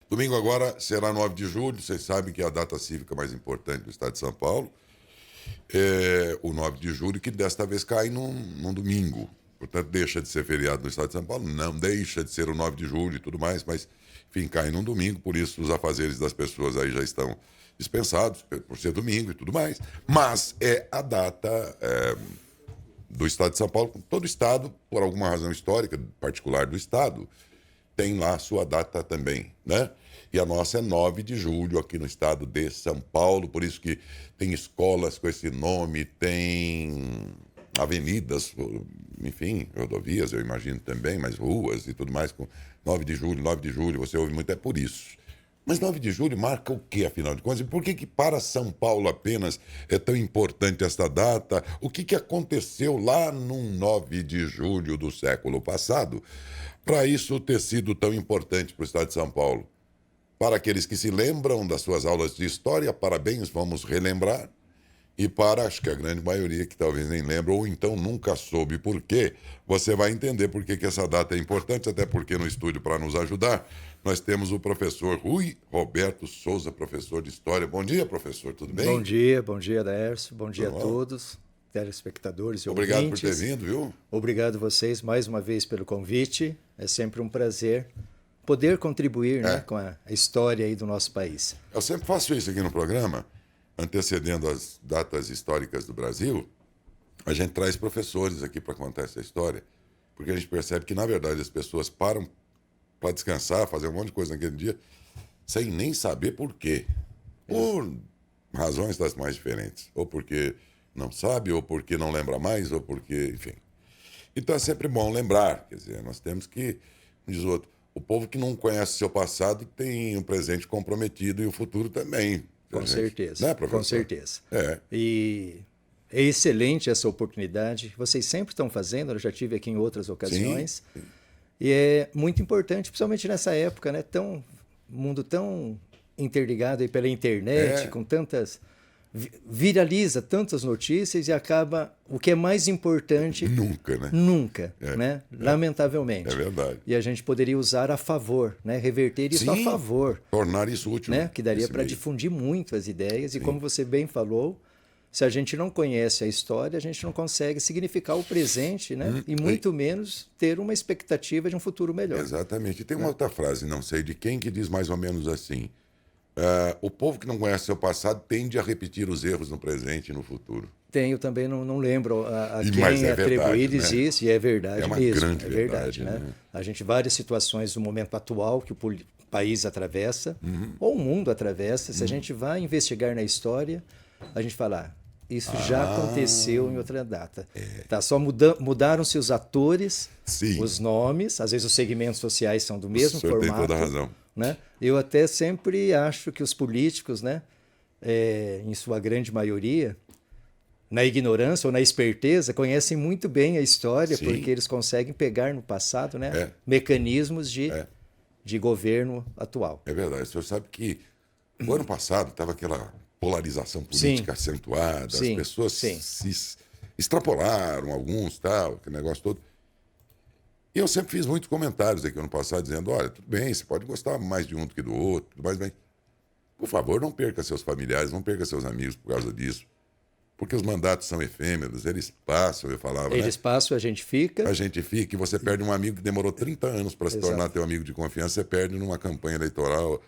Domingo agora será 9 de julho, vocês sabem que é a data cívica mais importante do estado de São Paulo. O 9 de julho, que desta vez cai num domingo. Portanto, deixa de ser feriado no estado de São Paulo, não deixa de ser o 9 de julho e tudo mais, mas, enfim, cai num domingo, por isso os afazeres das pessoas aí já estão dispensados, por ser domingo e tudo mais. Mas é a data do estado de São Paulo, todo estado, por alguma razão histórica particular do estado, tem lá a sua data também, né? E a nossa é 9 de julho, aqui no estado de São Paulo, por isso que tem escolas com esse nome, tem avenidas, enfim, rodovias, eu imagino também, mas ruas e tudo mais, com 9 de julho, você ouve muito, é por isso. Mas 9 de julho marca o quê, afinal de contas? E por que para São Paulo apenas é tão importante esta data? O que aconteceu lá num 9 de julho do século passado para isso ter sido tão importante para o estado de São Paulo? Para aqueles que se lembram das suas aulas de história, parabéns, vamos relembrar. E para, acho que a grande maioria que talvez nem lembra, ou então nunca soube por quê, você vai entender por que essa data é importante, até porque no estúdio, para nos ajudar, nós temos o professor Rui Roberto Souza, professor de História. Bom dia, professor, tudo bem? Bom dia, Laércio, bom dia a todos, telespectadores e Obrigado ouvintes. por ter vindo, viu? Obrigado a vocês mais uma vez pelo convite, é sempre um prazer poder contribuir né, com a história aí do nosso país. Eu sempre faço isso aqui no programa, antecedendo as datas históricas do Brasil, a gente traz professores aqui para contar essa história, porque a gente percebe que, na verdade, as pessoas param para descansar, fazer um monte de coisa naquele dia, sem nem saber por quê. Por razões das mais diferentes. Ou porque não sabe, ou porque não lembra mais, ou porque, enfim. Então é sempre bom lembrar, quer dizer, nós temos que, diz o outro, o povo que não conhece seu passado tem um presente comprometido e o futuro também. Com certeza, né, professor? Com certeza. E é excelente essa oportunidade. Vocês sempre estão fazendo, eu já tive aqui em outras ocasiões. Sim. E é muito importante, principalmente nessa época, né? Mundo tão interligado aí pela internet, com tantas... viraliza tantas notícias e acaba o que é mais importante... Nunca, né? Nunca, né? Lamentavelmente. É verdade. E a gente poderia usar a favor, né? Reverter isso a favor. Tornar isso útil. Né? Que daria para difundir muito as ideias. E como você bem falou, se a gente não conhece a história, a gente não consegue significar o presente, né? E muito menos ter uma expectativa de um futuro melhor. Exatamente. E tem uma outra frase, não sei de quem, que diz mais ou menos assim: o povo que não conhece seu passado tende a repetir os erros no presente e no futuro. Eu também não lembro a quem atribuir isso, e é verdade mesmo. É uma grande verdade, né? A gente, várias situações do momento atual que o país atravessa, ou o mundo atravessa, se a gente vai investigar na história, a gente fala, isso já aconteceu em outra data. Tá, só mudaram-se os atores, os nomes, às vezes os segmentos sociais são do mesmo formato. Tem toda a razão. Né? Eu até sempre acho que os políticos, né, em sua grande maioria, na ignorância ou na esperteza, conhecem muito bem a história, porque eles conseguem pegar no passado, né, mecanismos de governo atual. É verdade. O senhor sabe que o ano passado estava aquela polarização política acentuada, as pessoas se extrapolaram, alguns, tal, aquele negócio todo. E eu sempre fiz muitos comentários aqui ano passado, dizendo, olha, tudo bem, você pode gostar mais de um do que do outro, mas bem, por favor, não perca seus familiares, não perca seus amigos por causa disso. Porque os mandatos são efêmeros, eles passam, eu falava, Eles passam, a gente fica. A gente fica, e você perde um amigo que demorou 30 anos para se tornar teu amigo de confiança, você perde numa campanha eleitoral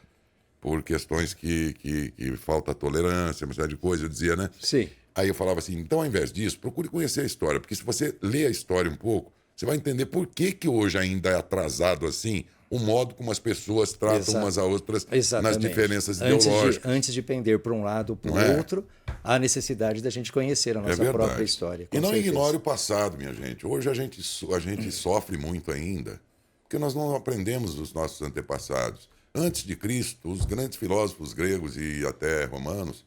por questões que falta tolerância, uma série de coisas, eu dizia, né? Sim. Aí eu falava assim, então ao invés disso, procure conhecer a história, porque se você lê a história um pouco, você vai entender por que hoje ainda é atrasado assim o modo como as pessoas tratam umas a outras nas diferenças ideológicas. Antes de pender para um lado ou para o outro, há necessidade da gente conhecer a nossa própria história. E não ignore o passado, minha gente. Hoje a gente sofre muito ainda, porque nós não aprendemos dos nossos antepassados. Antes de Cristo, os grandes filósofos gregos e até romanos,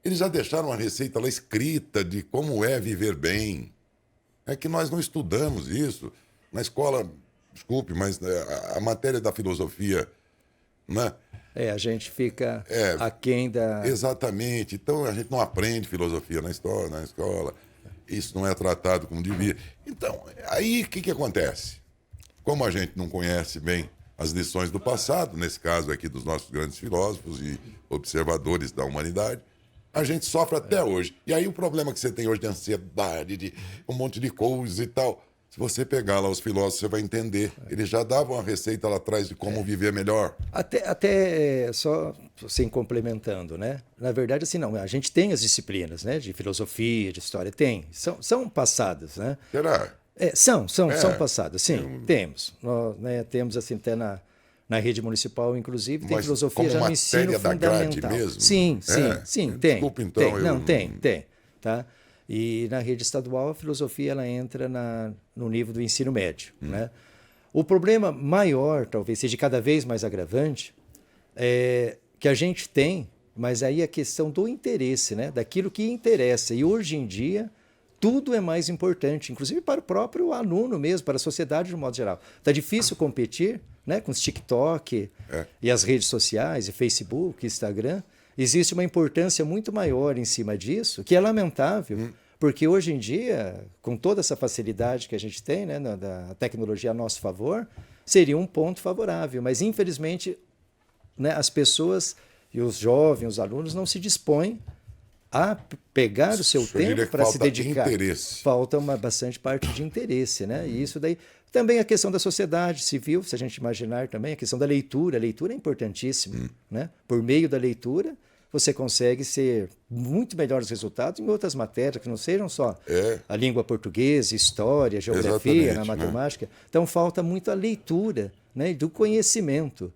eles já deixaram uma receita lá escrita de como é viver bem. É que nós não estudamos isso. Na escola, desculpe, mas a matéria da filosofia, né? A gente fica aquém da... Exatamente. Então, a gente não aprende filosofia na escola. Isso não é tratado como devia. Então, aí o que acontece? Como a gente não conhece bem as lições do passado, nesse caso aqui dos nossos grandes filósofos e observadores da humanidade, a gente sofre até hoje. E aí o problema que você tem hoje de ansiedade, de um monte de coisa e tal, se você pegar lá os filósofos, você vai entender. Eles já davam uma receita lá atrás de como viver melhor. Até só assim, complementando, né? Na verdade, assim, não, a gente tem as disciplinas, né? De filosofia, de história, tem. São passadas, né? Será? São passadas, sim, temos. Nós, né, temos, assim, até na rede municipal, inclusive, tem Mas filosofia como já no ensino matéria da grade fundamental. mesmo? Sim, tem. Desculpa, então. Tem. Tá? E na rede estadual, a filosofia ela entra no nível do ensino médio. Né? O problema maior, talvez seja cada vez mais agravante, é que a gente tem, mas aí a questão do interesse, né? Daquilo que interessa. E hoje em dia, tudo é mais importante, inclusive para o próprio aluno mesmo, para a sociedade de um modo geral. Está difícil competir, né, com os TikTok e as redes sociais, e Facebook, Instagram. Existe uma importância muito maior em cima disso, que é lamentável, porque hoje em dia, com toda essa facilidade que a gente tem, né, da tecnologia a nosso favor, seria um ponto favorável. Mas, infelizmente, né, as pessoas e os jovens, os alunos, não se dispõem a pegar o seu tempo para se dedicar. Interesse. Falta bastante parte de interesse, né? E isso daí também a questão da sociedade civil, se a gente imaginar também, a questão da leitura. A leitura é importantíssima, né? Por meio da leitura, você consegue ser muito melhores resultados em outras matérias, que não sejam só a língua portuguesa, história, geografia, na matemática. Né? Então, falta muito a leitura, né? E do conhecimento.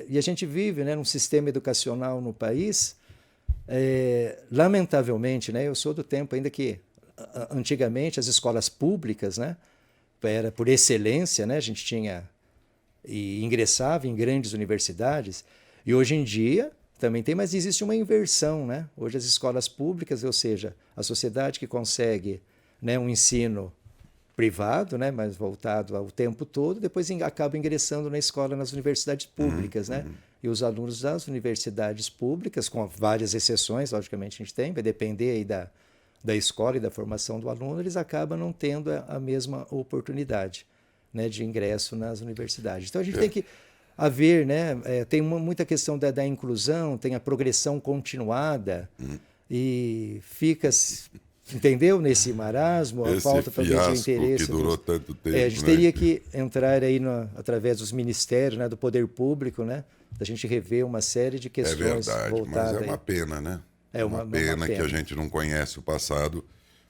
E a gente vive, né, num sistema educacional no país. Lamentavelmente, né, eu sou do tempo ainda que antigamente as escolas públicas, né, era por excelência, né, a gente tinha e ingressava em grandes universidades, e hoje em dia também tem, mas existe uma inversão, né? Hoje as escolas públicas, ou seja, a sociedade que consegue, né, um ensino privado, né, mas voltado ao tempo todo, depois acaba ingressando na escola, nas universidades públicas, né? E os alunos das universidades públicas, com várias exceções, logicamente a gente tem, vai depender aí da escola e da formação do aluno, eles acabam não tendo a mesma oportunidade, né, de ingresso nas universidades. Então a gente tem que haver, né, tem muita questão da inclusão, tem a progressão continuada e fica... Entendeu? Nesse marasmo, a falta talvez de interesse. Que durou tanto tempo. A gente teria que entrar aí através dos ministérios, né, do poder público, né, da gente rever uma série de questões. É verdade, mas é uma pena, né? É uma pena que a gente não conhece o passado,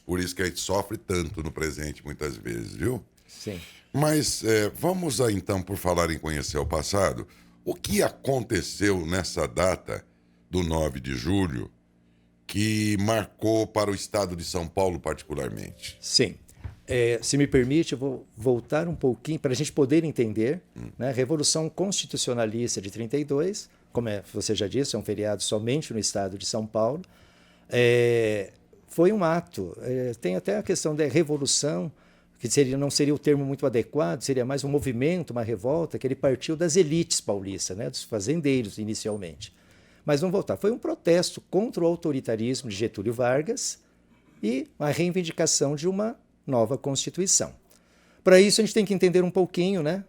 por isso que a gente sofre tanto no presente muitas vezes, viu? Sim. Mas vamos então, por falar em conhecer o passado, o que aconteceu nessa data do 9 de julho que marcou para o estado de São Paulo particularmente? Sim. Se me permite, eu vou voltar um pouquinho para a gente poder entender. Né? A Revolução Constitucionalista de 32, como você já disse, é um feriado somente no estado de São Paulo. Foi um ato. Tem até a questão da revolução, que não seria o termo muito adequado, seria mais um movimento, uma revolta, que ele partiu das elites paulistas, né? Dos fazendeiros inicialmente. Mas vamos voltar. Foi um protesto contra o autoritarismo de Getúlio Vargas e a reivindicação de uma nova Constituição. Para isso, a gente tem que entender um pouquinho, né?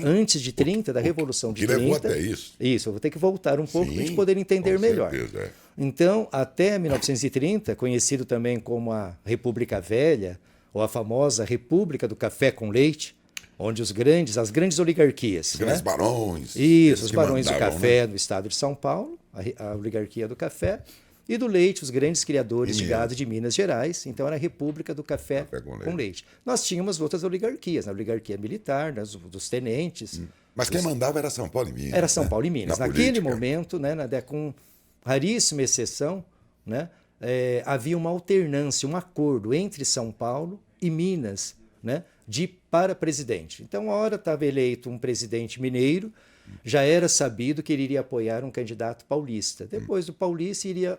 Antes de 30, da Revolução de 30. Que levou até isso. Isso, eu vou ter que voltar um pouco para a gente poder entender melhor. Certeza, Então, até 1930, conhecido também como a República Velha, ou a famosa República do Café com Leite, onde as grandes oligarquias... Os grandes barões. Isso, os barões do café, né, do estado de São Paulo, a oligarquia do café, e do leite, os grandes criadores de gado de Minas Gerais. Então, era a República do Café com Leite. Nós tínhamos outras oligarquias, a oligarquia militar, né, dos tenentes. Mas quem mandava era São Paulo e Minas. Era São Paulo e Minas. Naquele política. momento, né, com raríssima exceção, né, havia uma alternância, um acordo entre São Paulo e Minas, né, para presidente. Então, a hora estava eleito um presidente mineiro, já era sabido que ele iria apoiar um candidato paulista. Depois do paulista, iria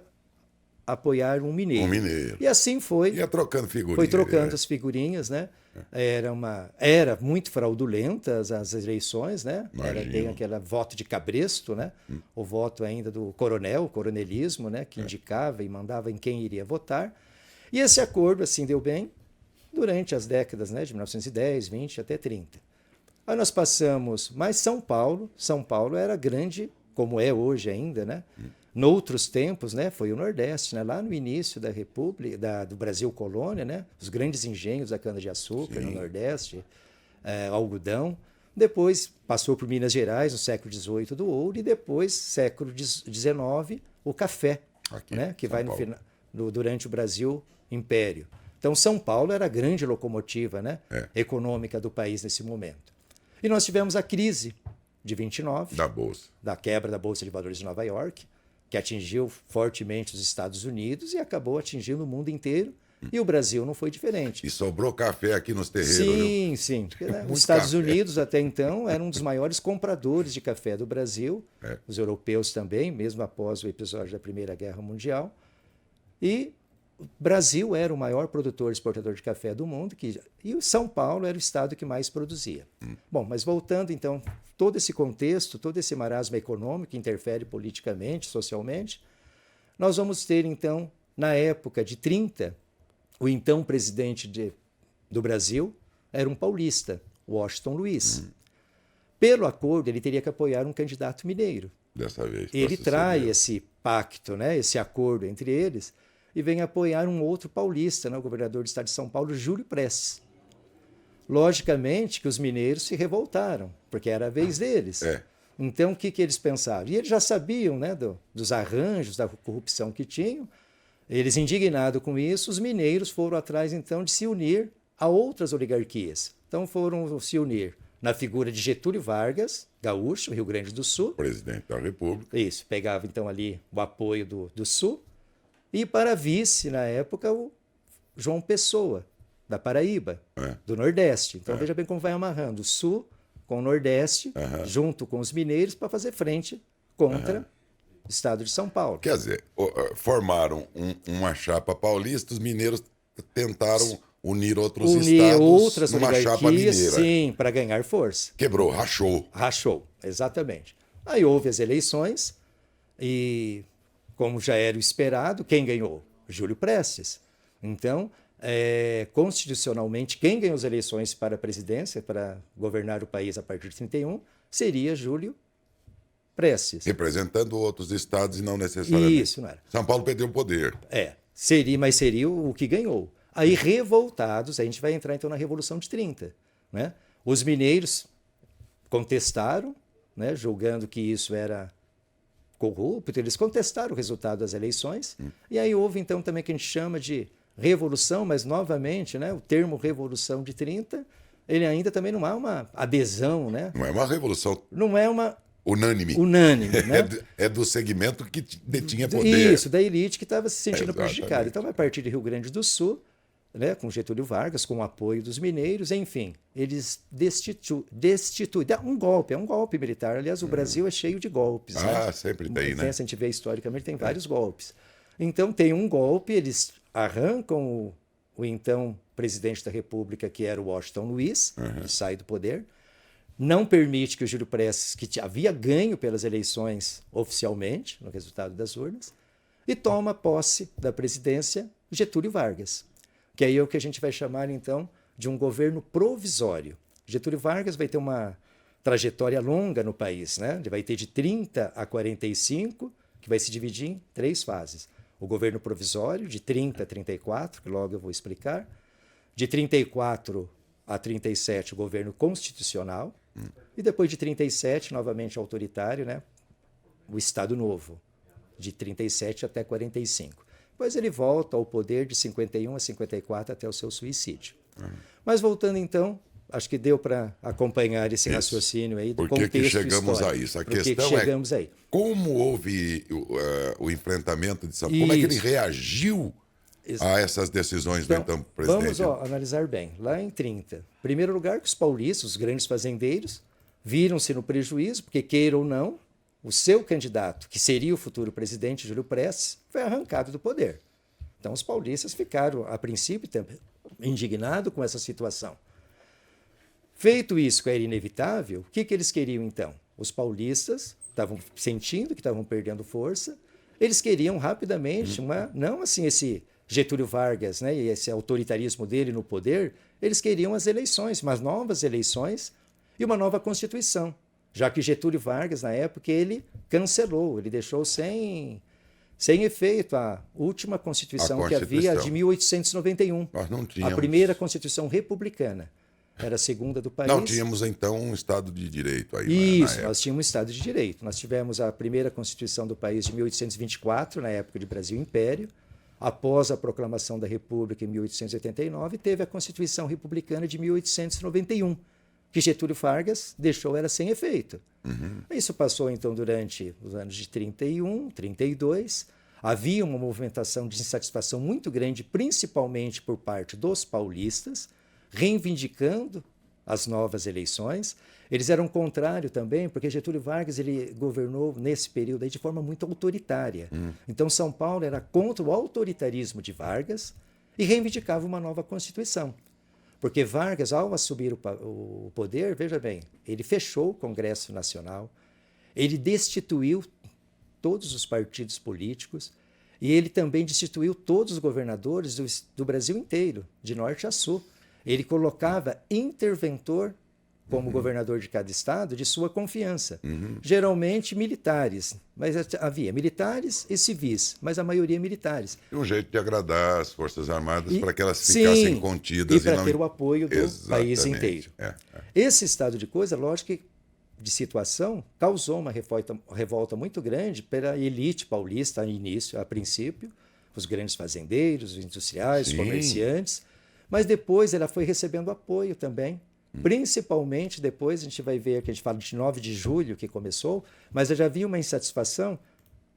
apoiar um mineiro. Um mineiro. E assim foi. Ia trocando figurinhas. Foi trocando as figurinhas, né? Era muito fraudulentas as eleições, né? Tem aquele voto de cabresto, né? O voto ainda do coronel, o coronelismo, né? Que indicava e mandava em quem iria votar. E esse acordo, assim, deu bem durante as décadas, né? De 1910, 20 até 30. Aí nós passamos, mas São Paulo era grande, como é hoje ainda, né? Noutros tempos, né, foi o Nordeste, né, lá no início da República, do Brasil colônia, né, os grandes engenhos da cana-de-açúcar no Nordeste, algodão. Depois passou por Minas Gerais, no século XVIII, do ouro, e depois, século XIX, o café, né, que vai durante o Brasil Império. Então, São Paulo era a grande locomotiva, né, econômica do país nesse momento. E nós tivemos a crise de 29, da quebra da Bolsa de Valores de Nova York, que atingiu fortemente os Estados Unidos e acabou atingindo o mundo inteiro. E o Brasil não foi diferente. E sobrou café aqui nos terreiros. Sim, sim. Os Estados Unidos, até então, eram um dos maiores compradores de café do Brasil. Os europeus também, mesmo após o episódio da Primeira Guerra Mundial. E o Brasil era o maior produtor e exportador de café do mundo. E o São Paulo era o estado que mais produzia. Bom, mas voltando, então, todo esse contexto, todo esse marasmo econômico que interfere politicamente, socialmente, nós vamos ter, então, na época de 30, o então presidente do Brasil era um paulista, Washington Luiz. Pelo acordo, ele teria que apoiar um candidato mineiro. Dessa vez. Ele trai esse pacto, né, esse acordo entre eles, e vem apoiar um outro paulista, né, o governador do estado de São Paulo, Júlio Prestes. Logicamente que os mineiros se revoltaram, porque era a vez deles. Então, o que eles pensavam? E eles já sabiam, né, dos arranjos, da corrupção que tinham. Eles, indignados com isso, os mineiros foram atrás, então, de se unir a outras oligarquias. Então, foram se unir na figura de Getúlio Vargas, gaúcho, Rio Grande do Sul. Presidente da República. Isso, pegava, então, ali o apoio do Sul. E para vice, na época, o João Pessoa, da Paraíba, do Nordeste. Então, veja bem como vai amarrando o Sul com o Nordeste, junto com os mineiros, para fazer frente contra o estado de São Paulo. Quer dizer, formaram uma chapa paulista, os mineiros tentaram unir outros estados outras numa chapa mineira. Sim, para ganhar força. Quebrou, rachou. Rachou, exatamente. Aí houve as eleições e, como já era o esperado, quem ganhou? Júlio Prestes. Então, constitucionalmente, quem ganhou as eleições para a presidência, para governar o país a partir de 31, seria Júlio Prestes. Representando outros estados e não necessariamente. Isso, não era. São Paulo perdeu o poder. Mas seria o que ganhou. Aí, revoltados, a gente vai entrar então na Revolução de 30. Né? Os mineiros contestaram, né, julgando que isso era corrupto, eles contestaram o resultado das eleições. E aí houve então também o que a gente chama de revolução, mas novamente, né, o termo Revolução de 30, ele ainda também não há uma adesão, né? Não é uma revolução. Não é uma unânime, né? É do segmento que detinha poder. Isso, da elite que estava se sentindo prejudicada. Então, a partir de Rio Grande do Sul, né, com Getúlio Vargas, com o apoio dos mineiros, enfim, eles destituem. É um golpe militar. Aliás, o Brasil é cheio de golpes. Né? Sempre tem, né? Se a gente vê historicamente, tem vários golpes. Então, tem um golpe, eles arrancam o então presidente da República, que era o Washington Luiz, que sai do poder, não permite que o Júlio Prestes, que havia ganho pelas eleições oficialmente, no resultado das urnas, e toma posse da presidência Getúlio Vargas, que aí é o que a gente vai chamar, então, de um governo provisório. Getúlio Vargas vai ter uma trajetória longa no país, né? Ele vai ter de 30 a 45, que vai se dividir em 3 fases. O governo provisório, de 30 a 34, que logo eu vou explicar. De 34 a 37, o governo constitucional. E depois de 37, novamente autoritário, né? O Estado Novo, de 37 até 45. Depois ele volta ao poder de 51 a 54 até o seu suicídio. Mas voltando então, acho que deu para acompanhar esse raciocínio aí do contexto que chegamos histórico. a isso? A Por que questão chegamos aí? Como houve o enfrentamento de São Paulo? Como é que ele reagiu a essas decisões do então presidente? Vamos analisar bem. Lá em 30, em primeiro lugar, que os paulistas, os grandes fazendeiros, viram-se no prejuízo, porque queira ou não, o seu candidato, que seria o futuro presidente, Júlio Prestes, foi arrancado do poder. Então os paulistas ficaram, a princípio, indignados com essa situação. Feito isso, que era inevitável, o que eles queriam então? Os paulistas estavam sentindo que estavam perdendo força, eles queriam rapidamente, não assim esse Getúlio Vargas, né, e esse autoritarismo dele no poder, eles queriam as eleições, mas novas eleições, e uma nova Constituição, já que Getúlio Vargas, na época, ele cancelou, ele deixou sem efeito a última Constituição que havia, de 1891. Nós não tínhamos. A primeira Constituição republicana. Era a segunda do país. Não tínhamos, então, um Estado de Direito aí. Isso, nós tínhamos um Estado de Direito. Nós tivemos a primeira Constituição do país de 1824, na época de Brasil Império. Após a proclamação da República em 1889, teve a Constituição Republicana de 1891, que Getúlio Vargas deixou era sem efeito. Isso passou, então, durante os anos de 31, 32. Havia uma movimentação de insatisfação muito grande, principalmente por parte dos paulistas, reivindicando as novas eleições. Eles eram contrários também, porque Getúlio Vargas ele governou nesse período aí de forma muito autoritária. Então, São Paulo era contra o autoritarismo de Vargas e reivindicava uma nova Constituição. Porque Vargas, ao assumir o poder, veja bem, ele fechou o Congresso Nacional, ele destituiu todos os partidos políticos e ele também destituiu todos os governadores do Brasil inteiro, de norte a sul. Ele colocava interventor como governador de cada estado de sua confiança. Geralmente militares, mas havia militares e civis, mas a maioria militares. E um jeito de agradar as Forças Armadas para que elas ficassem contidas. E para ter o apoio do país inteiro. Esse estado de coisa, lógico que de situação, causou uma revolta muito grande pela elite paulista, a princípio, os grandes fazendeiros, os industriais, os comerciantes, mas depois ela foi recebendo apoio também, principalmente depois, a gente vai ver que a gente fala de 9 de julho que começou, mas já havia uma insatisfação,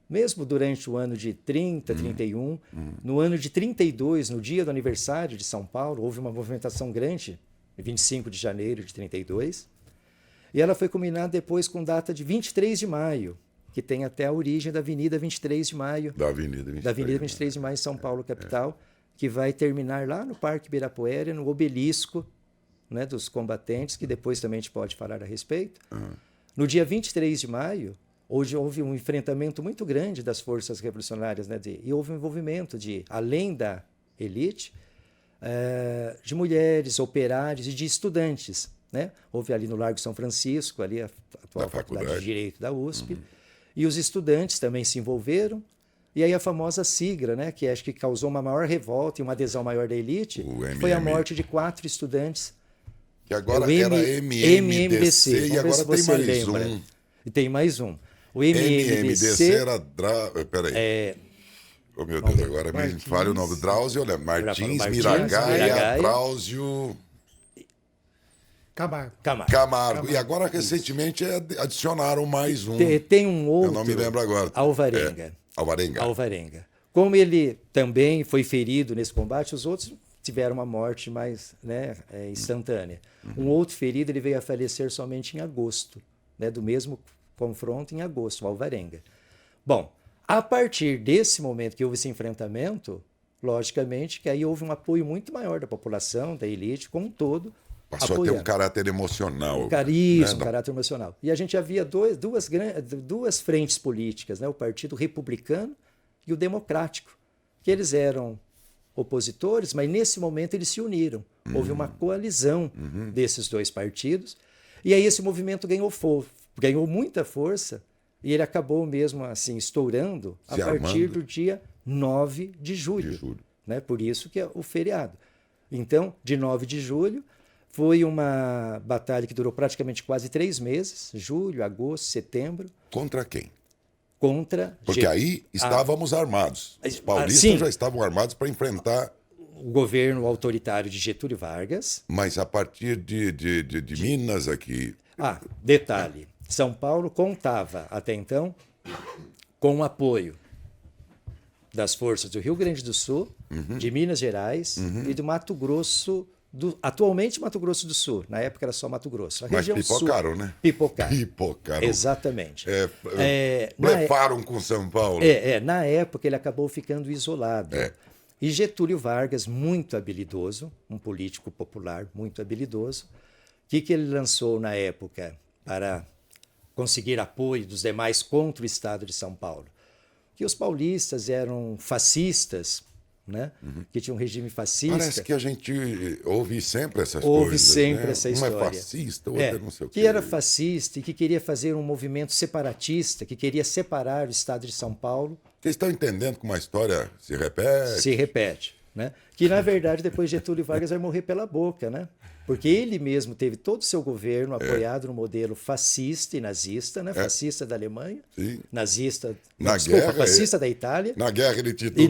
mesmo durante o ano de 30, 31, no ano de 32, no dia do aniversário de São Paulo, houve uma movimentação grande, 25 de janeiro de 32, e ela foi culminada depois com data de 23 de maio, que tem até a origem da Avenida 23 de Maio. Da Avenida 23 de Maio, em São Paulo, capital, que vai terminar lá no Parque Ibirapuera, no obelisco, né, dos combatentes, que depois também a gente pode falar a respeito. No dia 23 de maio, hoje houve um enfrentamento muito grande das forças revolucionárias, né, e houve um envolvimento de, além da elite, de mulheres, operários e de estudantes. Né? Houve ali no Largo São Francisco, ali a atual Faculdade de Direito da USP, e os estudantes também se envolveram. E aí a famosa sigla, né, que acho que causou uma maior revolta e uma adesão maior da elite, foi a morte de 4 estudantes. Que agora era MMDC e agora tem mais um. E tem mais um. O MMDC era... Peraí. Oh, meu Deus, agora me falha o nome. Drauzio, olha, Martins, Miragaia, Drauzio... Camargo. E agora, recentemente, adicionaram mais um. Tem um outro... Eu não me lembro agora. Alvarenga. Alvarenga. Como ele também foi ferido nesse combate, os outros tiveram uma morte mais, né, instantânea. Um outro ferido ele veio a falecer somente em agosto, né, do mesmo confronto em agosto, o Alvarenga. Bom, a partir desse momento que houve esse enfrentamento, logicamente que aí houve um apoio muito maior da população, da elite como um todo. Passou a ter um caráter emocional. Um caráter emocional. E a gente havia duas frentes políticas, né? O Partido Republicano e o Democrático, que eles eram opositores, mas nesse momento eles se uniram. Houve uma coalizão desses dois partidos, e aí esse movimento ganhou muita força, e ele acabou mesmo assim estourando a partir do dia 9 de julho. Né? Por isso que é o feriado. Então, de 9 de julho, foi uma batalha que durou praticamente quase 3 meses, julho, agosto, setembro. Contra quem? Porque aí estávamos armados. Os paulistas já estavam armados para enfrentar... o governo autoritário de Getúlio Vargas. Mas a partir de Minas aqui... Detalhe. São Paulo contava, até então, com o apoio das forças do Rio Grande do Sul, de Minas Gerais e do Mato Grosso... atualmente Mato Grosso do Sul, na época era só Mato Grosso. Mas pipocaram, né? Pipocaram. Exatamente. Blefaram com São Paulo. Na época ele acabou ficando isolado. E Getúlio Vargas, muito habilidoso, um político popular muito habilidoso, o que ele lançou na época para conseguir apoio dos demais contra o Estado de São Paulo? Que os paulistas eram fascistas, né? Que tinha um regime fascista. Parece que a gente ouve sempre essas Houve coisas. sempre né? essa Um história. é fascista, o outro é não sei o quê. Que era fascista e que queria fazer um movimento separatista, que queria separar o estado de São Paulo. Vocês estão entendendo como a história se repete? Se repete, né? Que, na verdade, depois Getúlio Vargas vai morrer pela boca, né? Porque ele mesmo teve todo o seu governo apoiado no modelo fascista e nazista, né? Fascista da Alemanha, Sim. nazista, Na guerra, fascista da Itália. Na guerra ele titubeou.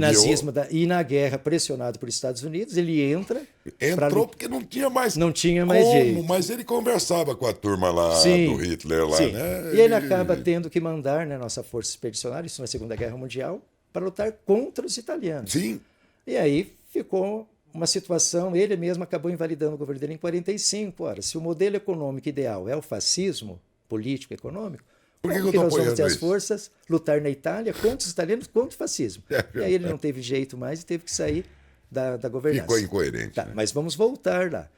E na guerra, pressionado por Estados Unidos, ele entra. Entrou porque não tinha mais como, jeito. Mas ele conversava com a turma lá do Hitler lá, né? E ele acaba tendo que mandar, né, nossa força expedicionária, isso na Segunda Guerra Mundial, para lutar contra os italianos. Sim. E aí ficou uma situação, ele mesmo acabou invalidando o governo dele em 1945. Ora, se o modelo econômico ideal é o fascismo político econômico, por que nós vamos ter as isso? forças lutar na Itália contra os italianos, contra o fascismo? E aí ele não teve jeito mais e teve que sair da governança. Ficou incoerente. Tá, né? mas vamos voltar lá.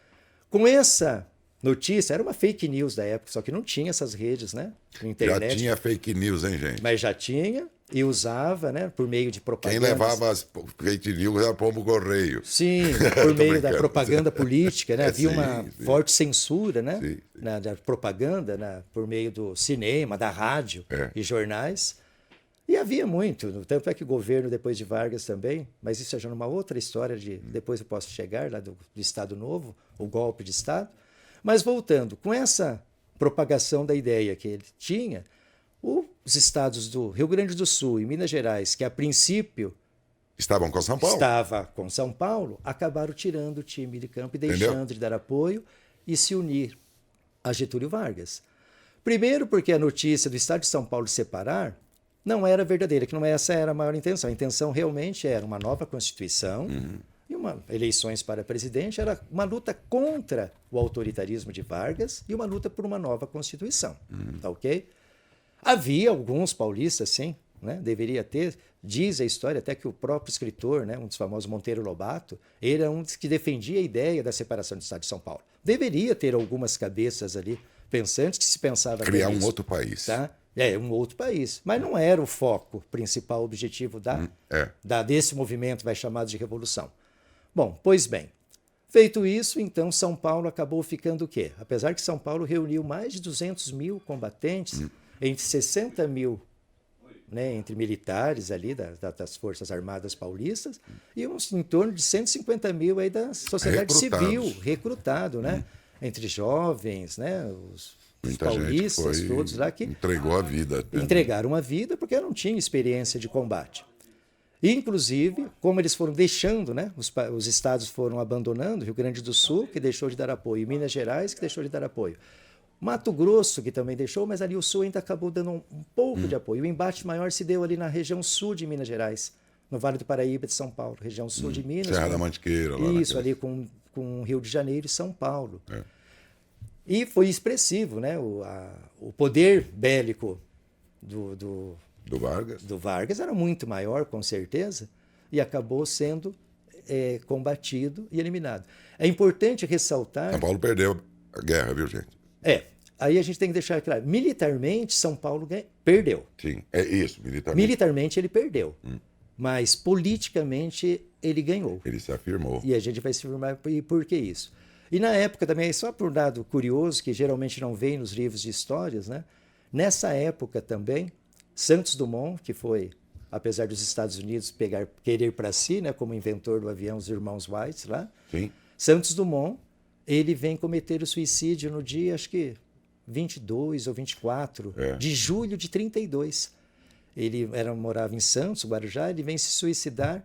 Com essa notícia, era uma fake news da época, só que não tinha essas redes, né? Internet. Já tinha fake news, hein, gente? Mas já tinha e usava, né, por meio de propaganda. Quem levava as fake news era Pombo Correio. Sim, por meio da propaganda política, né? Havia uma sim. forte censura, né? Sim. Da propaganda, né? Por meio do cinema, da rádio e jornais. E havia muito, tanto é que o governo depois de Vargas também, mas isso é já numa outra história, depois eu posso chegar lá do Estado Novo, o golpe de Estado. Mas voltando, com essa propagação da ideia que ele tinha, os estados do Rio Grande do Sul e Minas Gerais, que a princípio estavam com São Paulo. Estava com São Paulo, acabaram tirando o time de campo e deixando de dar apoio e se unir a Getúlio Vargas. Primeiro porque a notícia do estado de São Paulo separar não era verdadeira, que não essa era a maior intenção. A intenção realmente era uma nova Constituição e eleições para presidente, era uma luta contra o autoritarismo de Vargas e uma luta por uma nova Constituição. Tá ok? Havia alguns paulistas, sim, né? Deveria ter. Diz a história até que o próprio escritor, né, um dos famosos Monteiro Lobato, ele era um dos que defendia a ideia da separação do Estado de São Paulo. Deveria ter algumas cabeças ali pensantes que se pensava... Criar um outro país. Tá? Um outro país. Mas não era o foco principal, objetivo desse movimento, vai chamado de revolução. Bom, pois bem. Feito isso, então, São Paulo acabou ficando o quê? Apesar que São Paulo reuniu mais de 200 mil combatentes, entre 60 mil, né, entre militares ali das Forças Armadas Paulistas e em torno de 150 mil aí da sociedade civil, recrutado, né? Entre jovens, né, os paulistas, todos lá que entregou a vida. Entregaram a vida porque não tinham experiência de combate. Inclusive, como eles foram deixando, né, os estados foram abandonando, Rio Grande do Sul, que deixou de dar apoio, Minas Gerais, que deixou de dar apoio. Mato Grosso, que também deixou, mas ali o Sul ainda acabou dando um pouco de apoio. O embate maior se deu ali na região sul de Minas Gerais, no Vale do Paraíba de São Paulo, região sul de Minas. Serra da Mantiqueira. Lá isso, ali com Rio de Janeiro e São Paulo. E foi expressivo, né? O poder bélico do Vargas era muito maior, com certeza, e acabou sendo combatido e eliminado. É importante ressaltar... São Paulo perdeu a guerra, viu, gente? Aí a gente tem que deixar claro, militarmente São Paulo perdeu. Sim, é isso, militarmente. Militarmente ele perdeu, mas politicamente ele ganhou. Ele se afirmou. E a gente vai se afirmar por que isso. E na época também, só por um dado curioso, que geralmente não vem nos livros de histórias, né? Nessa época também, Santos Dumont, que foi, apesar dos Estados Unidos querer para si, né, como inventor do avião, os irmãos Wright lá, Sim. Santos Dumont, ele vem cometer o suicídio no dia, acho que 22 ou 24 de julho de 32. Ele morava em Santos, Guarujá, ele vem se suicidar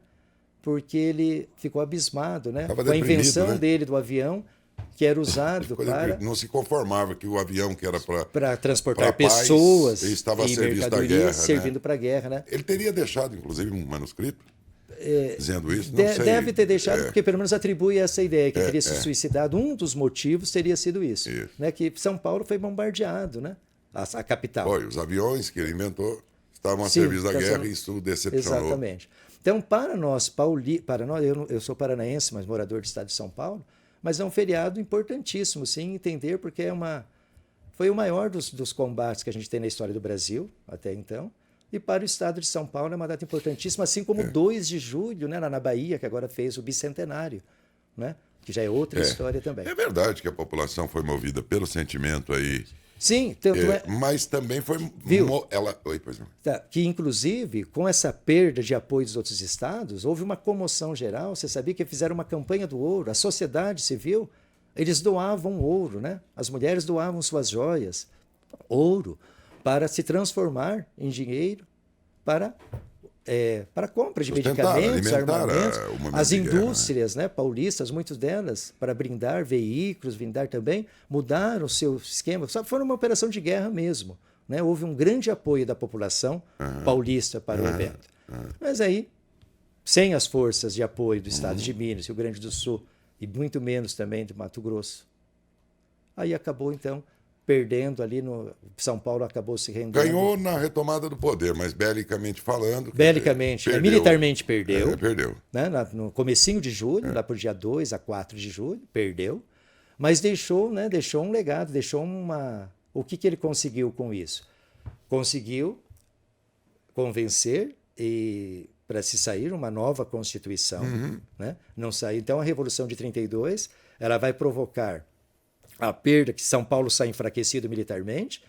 porque ele ficou abismado, né, com a invenção dele do avião, que era usado para... Não se conformava que o avião que era para transportar pessoas estava a serviço da guerra, servindo para a guerra, né? Ele teria deixado, inclusive, um manuscrito dizendo isso? Não sei. Deve ter deixado, porque pelo menos atribui essa ideia, que ele teria se suicidado. Um dos motivos teria sido isso. Né? Que São Paulo foi bombardeado, né? A capital. Foi, os aviões que ele inventou estavam a serviço da guerra e isso decepcionou. Exatamente. Então, para nós, eu sou paranaense, mas morador do estado de São Paulo, mas é um feriado importantíssimo, sim, entender, porque foi o maior dos combates que a gente tem na história do Brasil, até então, E para o estado de São Paulo é uma data importantíssima, assim como 2 de julho, né, lá na Bahia, que agora fez o bicentenário, né, que já é outra história também. É verdade que a população foi movida pelo sentimento aí. Sim, tanto Mas também foi... Oi, pois não. Que, inclusive, com essa perda de apoio dos outros estados, houve uma comoção geral. Você sabia que fizeram uma campanha do ouro, a sociedade civil, eles doavam ouro, né? As mulheres doavam suas joias, ouro, para se transformar em dinheiro para compra de medicamentos, armamentos. As indústrias, né, paulistas, muitas delas, para blindar veículos, blindar também, mudaram o seu esquema. Só foi uma operação de guerra mesmo. Né? Houve um grande apoio da população paulista para o evento. Mas aí, sem as forças de apoio do estado de Minas, Rio Grande do Sul, e muito menos também do Mato Grosso, aí acabou, então, perdendo ali no... São Paulo acabou se rendendo. Ganhou na retomada do poder, mas belicamente falando... Belicamente, militarmente perdeu. Perdeu. Né? No comecinho de julho, lá por dia 2 a 4 de julho, perdeu. Mas deixou, né, deixou um legado, deixou uma... O que ele conseguiu com isso? Conseguiu convencer para se sair uma nova Constituição. Né? Não saiu. Então, a Revolução de 32 ela vai provocar a perda, que São Paulo sai enfraquecido militarmente,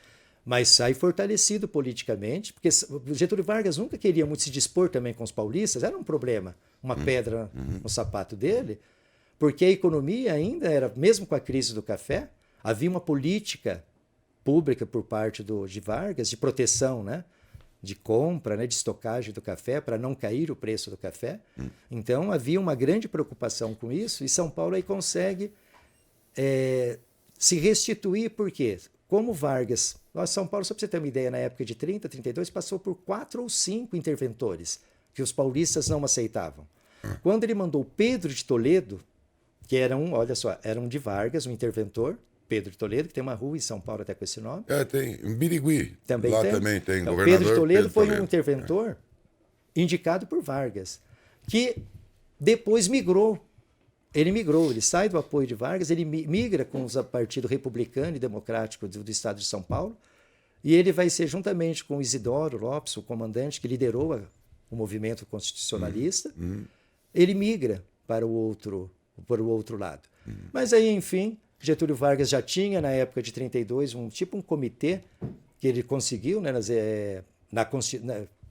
mas sai fortalecido politicamente, porque Getúlio Vargas nunca queria muito se dispor também com os paulistas, era um problema, uma pedra no sapato dele, porque a economia ainda era, mesmo com a crise do café, havia uma política pública por parte de Vargas de proteção, né? De compra, né? De estocagem do café, para não cair o preço do café. Então havia uma grande preocupação com isso, e São Paulo aí consegue se restituir, porque, como Vargas, São Paulo, só para você ter uma ideia, na época de 30, 32, passou por 4 ou 5 interventores, que os paulistas não aceitavam. Quando ele mandou Pedro de Toledo, que era olha só, era um de Vargas, um interventor, Pedro de Toledo, que tem uma rua em São Paulo até com esse nome. Tem em Birigui. Também lá tem. Também tem Então, governador. Pedro de Toledo foi um interventor indicado por Vargas, que depois migrou. Ele sai do apoio de Vargas, ele migra com o Partido Republicano e Democrático do Estado de São Paulo, e ele vai ser, juntamente com Isidoro Lopes, o comandante que liderou o movimento constitucionalista, ele migra para o outro lado. Mas aí, enfim, Getúlio Vargas já tinha, na época de 32, um comitê que ele conseguiu, né,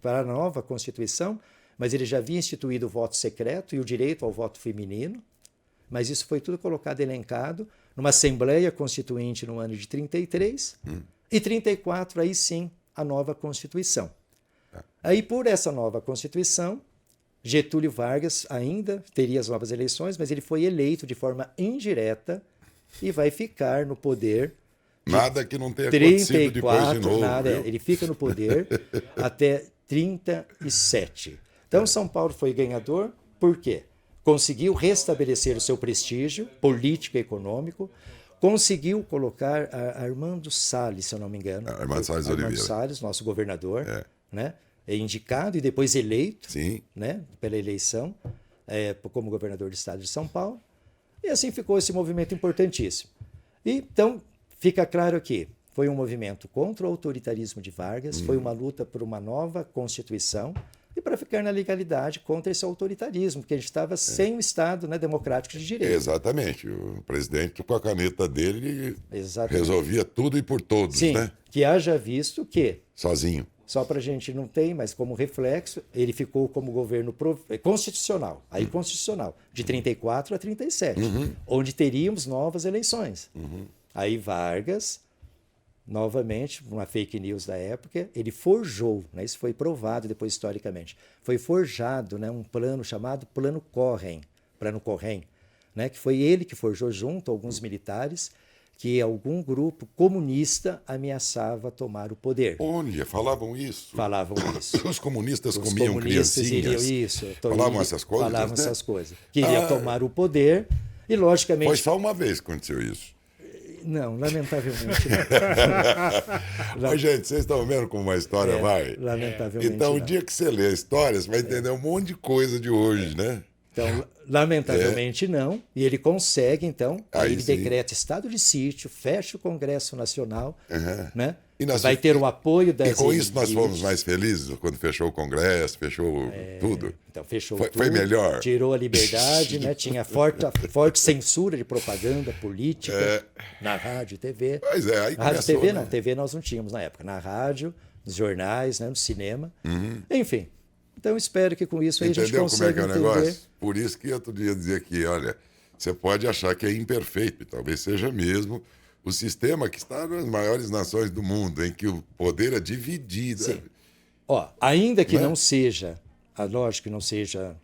para a nova Constituição, mas ele já havia instituído o voto secreto e o direito ao voto feminino. Mas isso foi tudo colocado, elencado, numa Assembleia Constituinte no ano de 33, e 34, aí sim, a nova Constituição. Aí, por essa nova Constituição, Getúlio Vargas ainda teria as novas eleições, mas ele foi eleito de forma indireta e vai ficar no poder. Nada que não tenha acontecido depois de novo. Ele fica no poder até 37. Então, São Paulo foi ganhador, por quê? Conseguiu restabelecer o seu prestígio político e econômico, conseguiu colocar Armando Salles, se eu não me engano. Armando Salles Oliveira. Armando Salles, nosso governador, né? Indicado e depois eleito, né? Pela eleição, como governador do estado de São Paulo. E assim ficou esse movimento importantíssimo. Então, fica claro que foi um movimento contra o autoritarismo de Vargas, foi uma luta por uma nova Constituição, e para ficar na legalidade contra esse autoritarismo, porque a gente estava sem um Estado, né, democrático de direito. Exatamente. O presidente, com a caneta dele, resolvia tudo e por todos. Sim, né? Que haja visto que... Sozinho. Só para a gente não tem, mas como reflexo, ele ficou como governo constitucional, constitucional, de 34 a 37, onde teríamos novas eleições. Aí Vargas... Novamente, uma fake news da época, ele forjou, né? Isso foi provado depois historicamente, foi forjado, né, um plano chamado Plano Correm, né, que foi ele que forjou junto a alguns militares que algum grupo comunista ameaçava tomar o poder. Olha, falavam isso? Falavam isso. Os comunistas comiam criancinhas. Falavam essas coisas? Falavam essas coisas. Queria tomar o poder e, logicamente... Foi só uma vez que aconteceu isso. Não, lamentavelmente não. Mas, gente, vocês estão vendo como uma história vai? Lamentavelmente então, não. o dia que você lê a história, você vai entender um monte de coisa de hoje, né? Então, lamentavelmente não. E ele consegue, então, aí ele decreta estado de sítio, fecha o Congresso Nacional, né? vai ter o apoio das... E com isso nós fomos mais felizes quando fechou o Congresso, fechou tudo. Então, fechou foi, tudo. Foi melhor. Tirou a liberdade, né? Tinha forte censura de propaganda política na rádio e TV. Pois é, aí na rádio e começou, TV, né? não. TV nós não tínhamos na época. Na rádio, nos jornais, né? No cinema. Enfim. Então, espero que com isso aí a gente consiga Entendeu como é que é o negócio? Por isso que outro dia dizia que, olha, você pode achar que é imperfeito, e talvez seja mesmo, o sistema que está nas maiores nações do mundo, em que o poder é dividido. Sim. Ó, ainda que não seja, lógico que não seja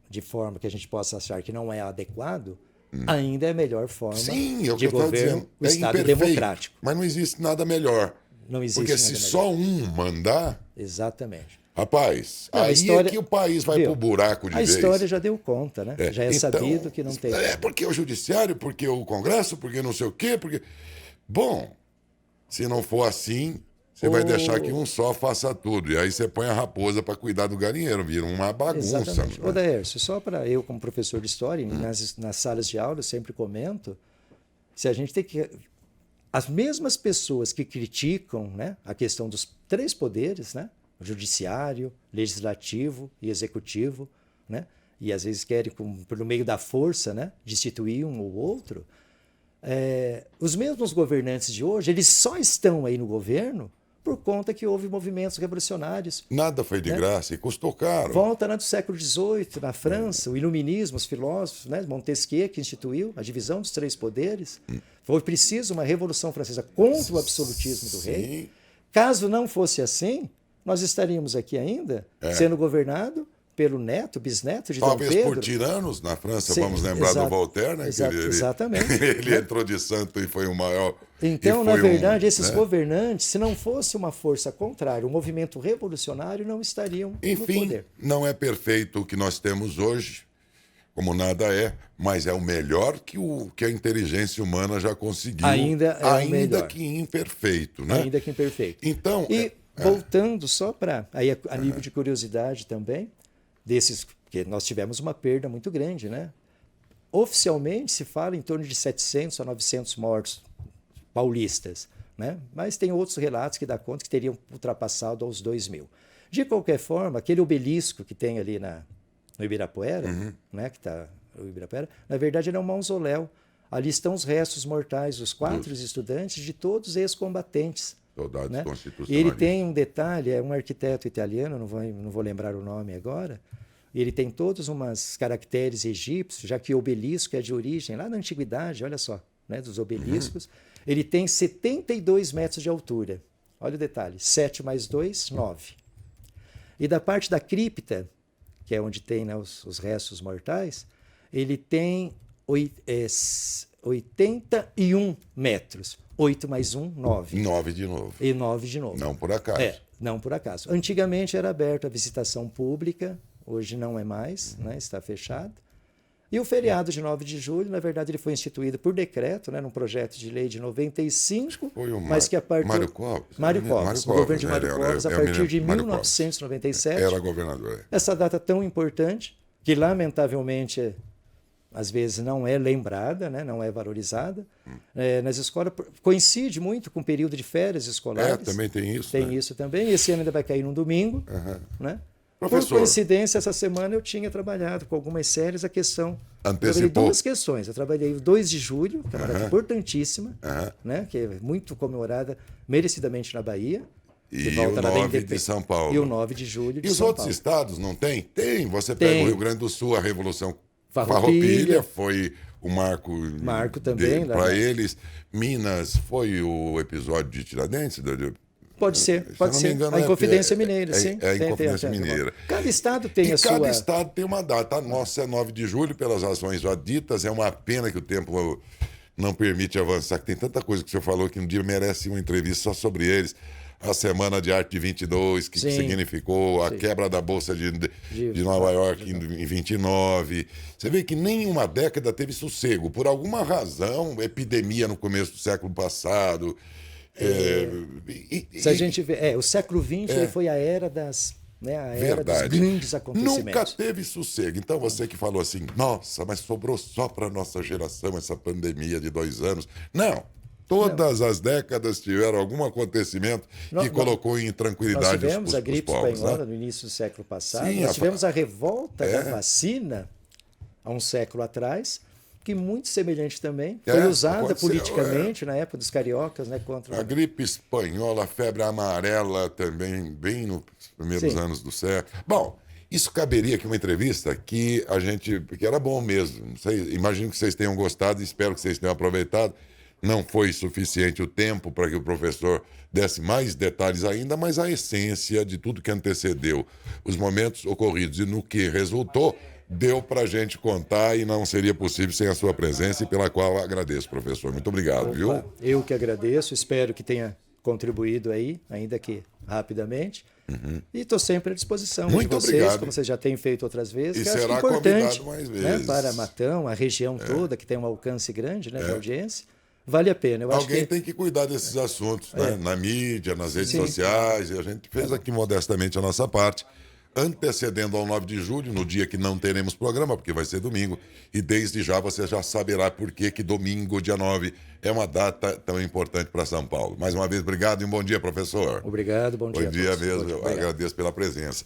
de forma que a gente possa achar que não é adequado, ainda é a melhor forma de governo, o Estado democrático. Mas não existe nada melhor. Não existe Porque nada se melhor. só um mandar, Exatamente. rapaz, Não, aí história, é que o país vai pro buraco de vez. A história já deu conta, né? Já é então, sabido que não tem. Porque o judiciário, porque o Congresso, porque não sei o quê, porque... Bom, se não for assim, você vai deixar que um só faça tudo. E aí você põe a raposa para cuidar do galinheiro, vira uma bagunça. Exatamente. Né? Ô, Daércio, só para eu, como professor de história, nas salas de aula, eu sempre comento, se a gente tem que... As mesmas pessoas que criticam, né, a questão dos 3 poderes, né, o judiciário, legislativo e executivo, né, e às vezes querem, pelo meio da força, né, destituir um ou outro, os mesmos governantes de hoje, eles só estão aí no governo por conta que houve movimentos revolucionários. Nada foi de graça e custou caro. Volta do século XVIII, na França, o iluminismo, os filósofos, né? Montesquieu, que instituiu a divisão dos 3 poderes. Foi preciso uma revolução francesa contra o absolutismo do rei. Caso não fosse assim, nós estaríamos aqui ainda, sendo governado pelo bisneto de Dom Pedro. Talvez por tiranos na França, vamos lembrar do Voltaire, né? Exatamente. Ele entrou de santo e foi o maior... Então, na verdade, esses governantes, se não fosse uma força contrária, um movimento revolucionário, não estariam no poder. Não é perfeito o que nós temos hoje, como nada é, mas é o melhor que a inteligência humana já conseguiu. Ainda que imperfeito, né? Ainda que imperfeito. Então, voltando só para... Aí, a nível de curiosidade também, porque nós tivemos uma perda muito grande, né? Oficialmente se fala em torno de 700 a 900 mortos paulistas, né? Mas tem outros relatos que dá conta que teriam ultrapassado aos 2.000. De qualquer forma, aquele obelisco que tem ali no Ibirapuera, né? Que tá o Ibirapuera, na verdade ele é um mausoléu. Ali estão os restos mortais dos 4 estudantes, de todos ex-combatentes. Soldados, né? E ele tem um detalhe, é um arquiteto italiano, não vou lembrar o nome agora, ele tem todos umas caracteres egípcios, já que o obelisco é de origem lá na antiguidade, olha só, né, dos obeliscos. Ele tem 72 metros de altura. Olha o detalhe, 7 mais 2, 9. E da parte da cripta, que é onde tem, né, os restos mortais, ele tem 81 metros. 8 mais 1, 9. 9 de novo. E 9 de novo. Não por acaso. Não por acaso. Antigamente era aberto a visitação pública, hoje não é mais, né? Está fechado. E o feriado de 9 de julho, na verdade, ele foi instituído por decreto, né, num projeto de lei de 95, mas que a partir... Mário Covas. O governo de Mário Covas, a partir de 1997... Era governador. Essa data tão importante, que lamentavelmente... às vezes não é lembrada, né? Não é valorizada. Nas escolas coincide muito com o período de férias escolares. Também tem isso. Tem isso também. Esse ano ainda vai cair num domingo. Né? Professor, por coincidência, essa semana eu tinha trabalhado com algumas séries a questão... Antecipou. Eu trabalhei 2 questões. Eu trabalhei o 2 de julho, que é uma data importantíssima, né? Que é muito comemorada merecidamente na Bahia. E o 9 de São Paulo. E o 9 de julho de São Paulo. E os outros estados não tem? Tem. Você pega o Rio Grande do Sul, a Revolução Farroupilha foi o marco também para eles. Minas foi o episódio de Tiradentes? Pode ser. Engano, a Inconfidência Mineira, sim. É a Inconfidência Mineira. Cada estado tem Cada estado tem uma data. A nossa é 9 de julho, pelas razões já ditas. É uma pena que o tempo não permite avançar, que tem tanta coisa que o senhor falou que um dia merece uma entrevista só sobre eles. A Semana de Arte de 22, que significou a quebra da Bolsa de Nova York em 29. Você vê que nenhuma década teve sossego. Por alguma razão, epidemia no começo do século passado. Se a gente vê, o século XX foi a era dos grandes acontecimentos. Nunca teve sossego. Então você que falou assim, nossa, mas sobrou só para nossa geração essa pandemia de 2 anos. Não. Todas as décadas tiveram algum acontecimento que colocou em tranquilidade nós tivemos a gripe povos, espanhola, né? no início do século passado. Sim, nós tivemos a revolta da vacina há um século atrás, que muito semelhante também. Foi usada politicamente na época dos cariocas, né, contra a gripe espanhola, a febre amarela também, bem nos primeiros anos do século. Bom, isso caberia aqui uma entrevista que era bom mesmo. Não sei, imagino que vocês tenham gostado e espero que vocês tenham aproveitado. Não foi suficiente o tempo para que o professor desse mais detalhes ainda, mas a essência de tudo que antecedeu os momentos ocorridos e no que resultou, deu para a gente contar e não seria possível sem a sua presença e pela qual agradeço, professor. Muito obrigado, viu? Eu que agradeço, espero que tenha contribuído aí, ainda que rapidamente. E estou sempre à disposição Muito de vocês, obrigado. como vocês já têm feito outras vezes. E que será acho importante, convidado mais né, vezes. para Matão, a região toda, que tem um alcance grande, né, de audiência. Vale a pena. Eu Alguém acho que tem que cuidar desses assuntos, né? Na mídia, nas redes sociais, e a gente fez aqui modestamente a nossa parte, antecedendo ao 9 de julho, no dia que não teremos programa, porque vai ser domingo, e desde já você já saberá por que domingo, dia 9, é uma data tão importante para São Paulo. Mais uma vez, obrigado e um bom dia, professor. Obrigado, bom dia. Bom dia a todos. mesmo, eu Obrigado. agradeço pela presença.